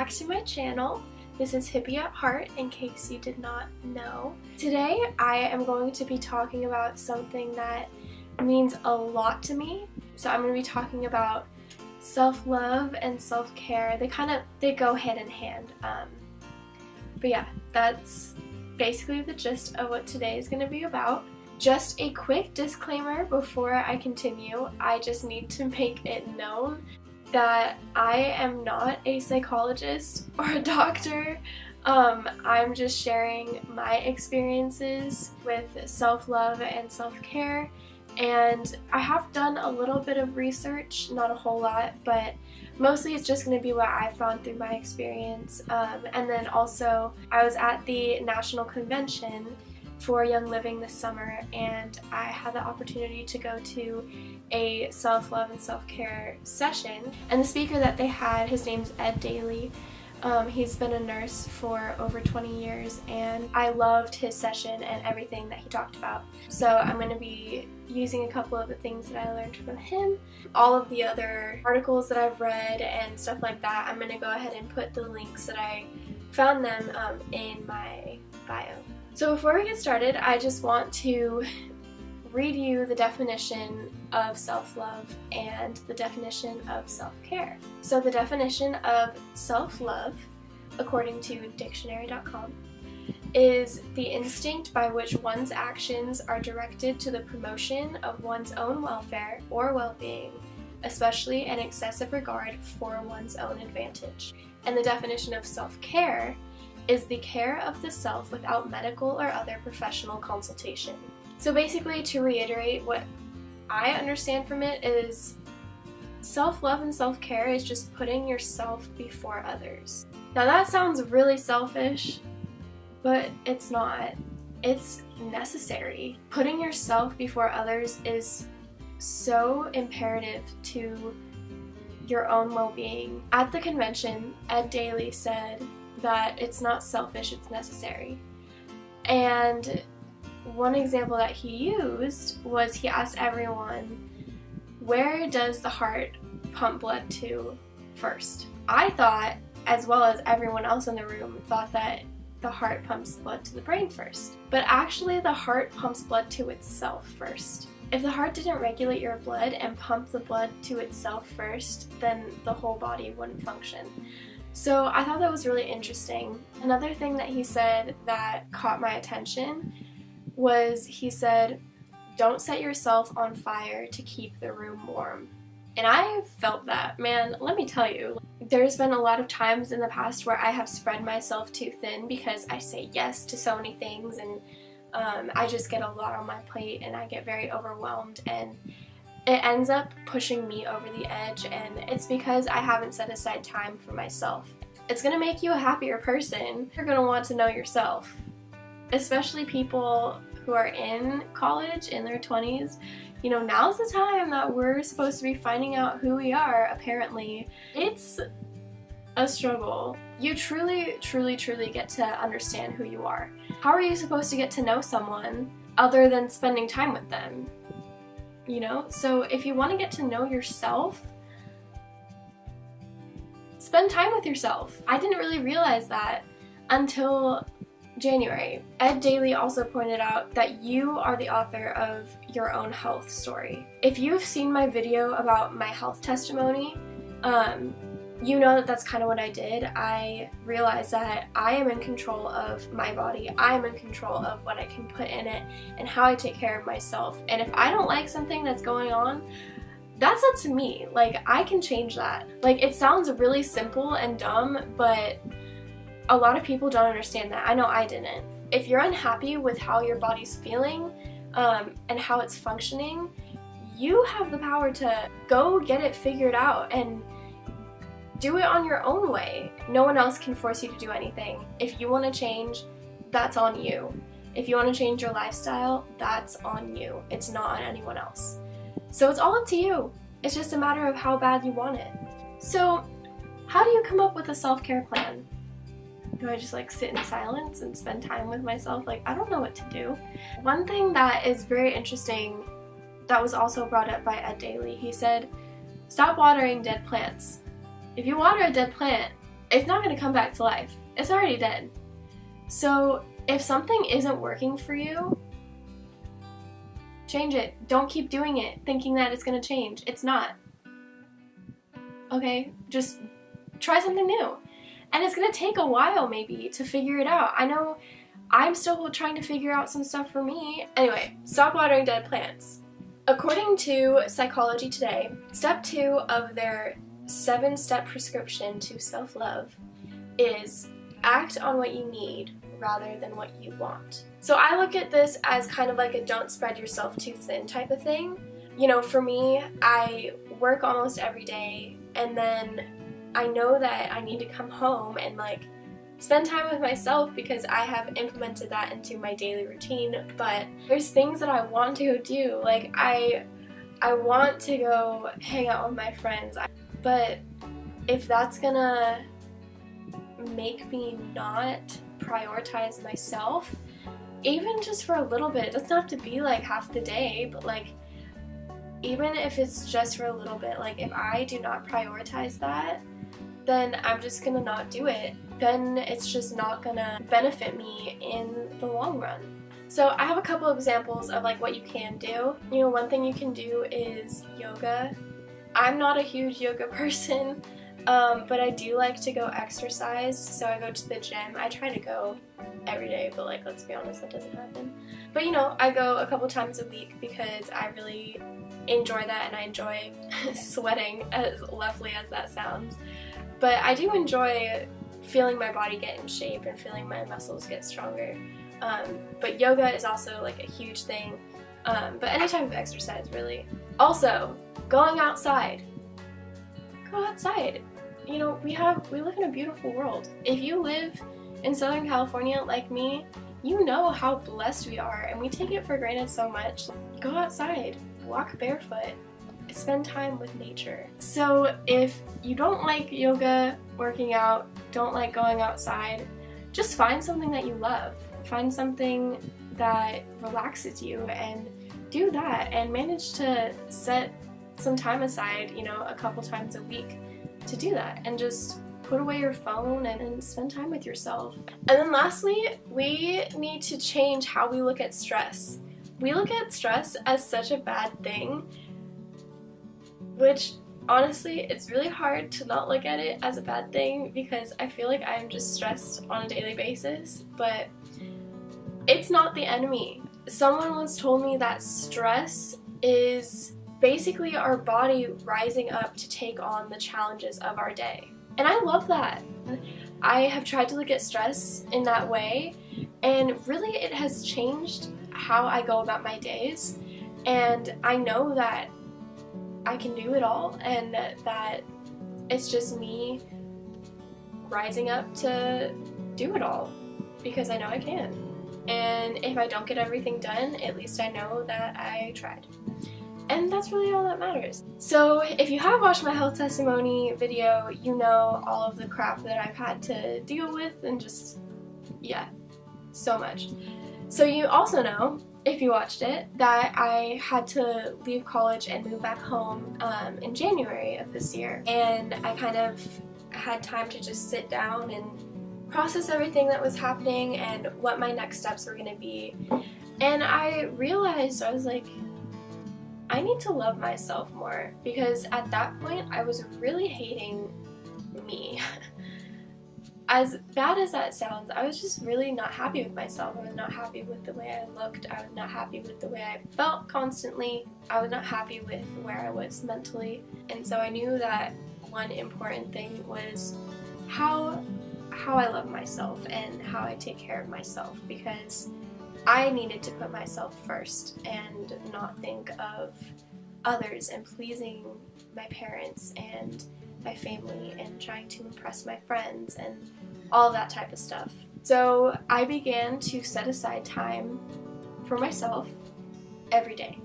back to my channel. This is Hippie at Heart, in case you did not know. Today I am going to be talking about something that means a lot to me. So I'm going to be talking about self-love and self-care. They go hand in hand. But yeah, that's basically the gist of what today is going to be about. Just a quick disclaimer before I continue. I just need to make it known that I am not a psychologist or a doctor. I'm just sharing my experiences with self-love and self-care, and I have done a little bit of research, not a whole lot, but mostly it's just going to be what I've found through my experience. And then also I was at the National Convention for Young Living this summer, and I had the opportunity to go to a self-love and self-care session, and the speaker that they had, his name's Dailey. He's been a nurse for over 20 years, and I loved his session and everything that he talked about. So I'm going to be using a couple of the things that I learned from him. All of the other articles that I've read and stuff like that, I'm going to go ahead and put the links that I found them in my bio. So before we get started, I just want to read you the definition of self-love and the definition of self-care. So the definition of self-love, according to dictionary.com, is the instinct by which one's actions are directed to the promotion of one's own welfare or well-being, especially an excessive regard for one's own advantage. And the definition of self-care is the care of the self without medical or other professional consultation. So basically, to reiterate, what I understand from it is self-love and self-care is just putting yourself before others. Now that sounds really selfish, but it's not. It's necessary. Putting yourself before others is so imperative to your own well-being. At the convention, Dailey said that it's not selfish, it's necessary. And one example that he used was he asked everyone, where does the heart pump blood to first? I thought, as well as everyone else in the room, thought that the heart pumps blood to the brain first. But actually the heart pumps blood to itself first. If the heart didn't regulate your blood and pump the blood to itself first, then the whole body wouldn't function. So I thought that was really interesting. Another thing that he said that caught my attention was he said, don't set yourself on fire to keep the room warm. And I felt that, man, let me tell you, there's been a lot of times in the past where I have spread myself too thin because I say yes to so many things, and I just get a lot on my plate and I get very overwhelmed, and it ends up pushing me over the edge, and it's because I haven't set aside time for myself. It's gonna make you a happier person. You're gonna want to know yourself. Especially people who are in college, in their 20s. You know, now's the time that we're supposed to be finding out who we are, apparently. It's a struggle. You truly, truly, truly get to understand who you are. How are you supposed to get to know someone other than spending time with them? You know, so if you want to get to know yourself, spend time with yourself. I didn't really realize that until January. Dailey also pointed out that you are the author of your own health story. If you've seen my video about my health testimony, you know that that's kind of what I did. I realized that I am in control of my body. I am in control of what I can put in it and how I take care of myself. And if I don't like something that's going on, that's up to me. Like, I can change that. Like, it sounds really simple and dumb, but a lot of people don't understand that. I know I didn't. If you're unhappy with how your body's feeling and how it's functioning, you have the power to go get it figured out and do it on your own way. No one else can force you to do anything. If you want to change, that's on you. If you want to change your lifestyle, that's on you. It's not on anyone else. So it's all up to you. It's just a matter of how bad you want it. So how do you come up with a self-care plan? Do I just like sit in silence and spend time with myself? Like, I don't know what to do. One thing that is very interesting that was also brought up by Dailey, he said, stop watering dead plants. If you water a dead plant, it's not going to come back to life. It's already dead. So if something isn't working for you, change it. Don't keep doing it thinking that it's going to change. It's not. Okay? Just try something new. And it's going to take a while maybe to figure it out. I know I'm still trying to figure out some stuff for me. Anyway, stop watering dead plants. According to Psychology Today, step 2 of their 7-step prescription to self-love is act on what you need rather than what you want. So I look at this as kind of like a don't spread yourself too thin type of thing. You know, for me, I work almost every day, and then I know that I need to come home and like spend time with myself because I have implemented that into my daily routine, but there's things that I want to go do. Like I want to go hang out with my friends, but if that's gonna make me not prioritize myself, even just for a little bit, it doesn't have to be like half the day, but like even if it's just for a little bit, like if I do not prioritize that, then I'm just gonna not do it. Then it's just not gonna benefit me in the long run. So I have a couple of examples of like what you can do. You know, one thing you can do is yoga. I'm not a huge yoga person, but I do like to go exercise, so I go to the gym. I try to go every day, but like, let's be honest, that doesn't happen. But you know, I go a couple times a week because I really enjoy that, and I enjoy sweating, as lovely as that sounds. But I do enjoy feeling my body get in shape and feeling my muscles get stronger. But yoga is also like a huge thing. But any type of exercise, really. Also, going outside. Go outside. You know, we live in a beautiful world. If you live in Southern California like me, you know how blessed we are, and we take it for granted so much. Go outside, walk barefoot, spend time with nature. So if you don't like yoga, working out, don't like going outside, just find something that you love. Find something that relaxes you and do that, and manage to set some time aside, you know, a couple times a week to do that, and just put away your phone and spend time with yourself. And then lastly, we need to change how we look at stress. We look at stress as such a bad thing, which honestly, it's really hard to not look at it as a bad thing because I feel like I'm just stressed on a daily basis, but it's not the enemy. Someone once told me that stress is basically our body rising up to take on the challenges of our day. And I love that. I have tried to look at stress in that way, and really it has changed how I go about my days, and I know that I can do it all, and that it's just me rising up to do it all because I know I can. And if I don't get everything done, at least I know that I tried. And that's really all that matters. So if you have watched my health testimony video, you know all of the crap that I've had to deal with, and just, yeah, so much. So you also know, if you watched it, that I had to leave college and move back home in January of this year. And I kind of had time to just sit down and process everything that was happening and what my next steps were going to be. And I realized, I was like, I need to love myself more, because at that point I was really hating me. As bad as that sounds, I was just really not happy with myself. I was not happy with the way I looked. I was not happy with the way I felt constantly. I was not happy with where I was mentally. And so I knew that one important thing was how I love myself and how I take care of myself, because I needed to put myself first and not think of others and pleasing my parents and my family and trying to impress my friends and all that type of stuff. So I began to set aside time for myself every day,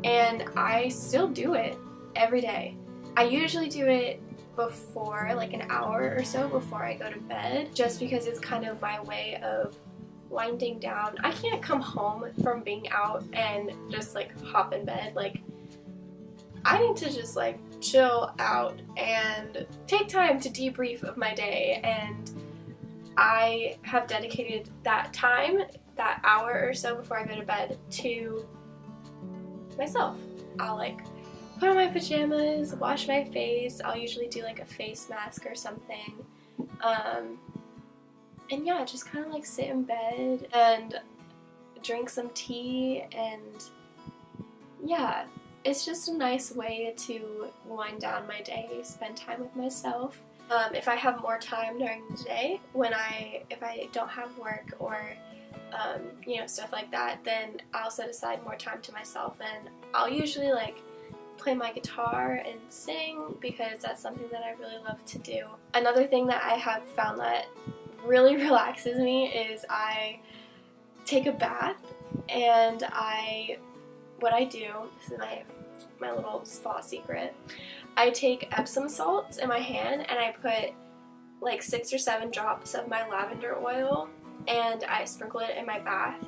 and I still do it every day. I usually do it before, like an hour or so before I go to bed, just because it's kind of my way of winding down. I can't come home from being out and just like hop in bed. Like, I need to just like chill out and take time to debrief of my day, and I have dedicated that time, that hour or so before I go to bed, to myself. I'll like put on my pajamas, wash my face. I'll usually do like a face mask or something. And yeah, just kind of like sit in bed and drink some tea, and yeah, it's just a nice way to wind down my day, spend time with myself. If I have more time during the day, if I don't have work or you know, stuff like that, then I'll set aside more time to myself, and I'll usually like play my guitar and sing because that's something that I really love to do. Another thing that I have found that really relaxes me is I take a bath, and what I do, this is my little spa secret, I take Epsom salts in my hand and I put like 6 or 7 drops of my lavender oil and I sprinkle it in my bath,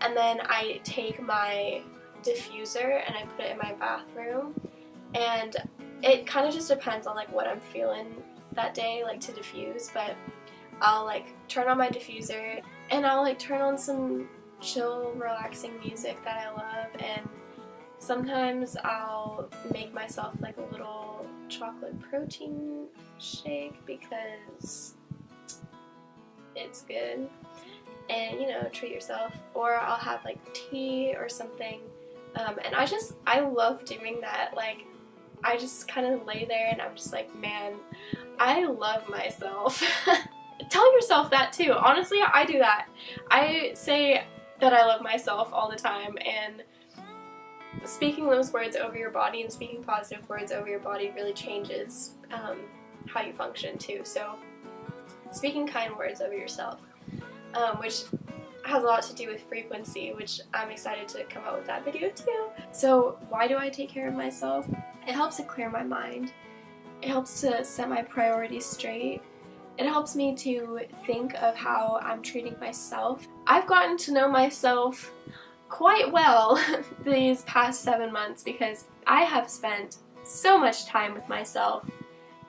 and then I take my diffuser and I put it in my bathroom, and it kind of just depends on like what I'm feeling that day, like to diffuse, but I'll like turn on my diffuser and I'll like turn on some chill, relaxing music that I love, and sometimes I'll make myself like a little chocolate protein shake because it's good, and you know, treat yourself. Or I'll have like tea or something, and I love doing that. Like I just kind of lay there and I'm just like, man, I love myself. Tell yourself that too. Honestly, I do that. I say that I love myself all the time, and speaking those words over your body and speaking positive words over your body really changes how you function too. So speaking kind words over yourself, which has a lot to do with frequency, which I'm excited to come out with that video too. So why do I take care of myself? It helps to clear my mind. It helps to set my priorities straight. It helps me to think of how I'm treating myself. I've gotten to know myself quite well these past 7 months because I have spent so much time with myself,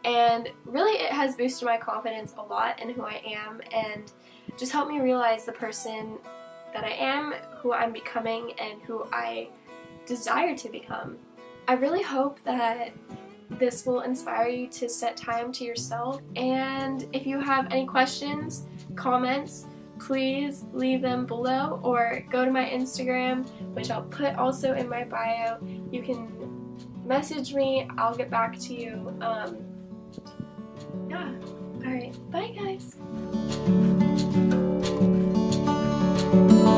and really it has boosted my confidence a lot in who I am, and just helped me realize the person that I am, who I'm becoming, and who I desire to become. I really hope that this will inspire you to set time to yourself, and if you have any questions, comments, please leave them below, or go to my Instagram, which I'll put also in my bio. You can message me, I'll get back to you. Yeah.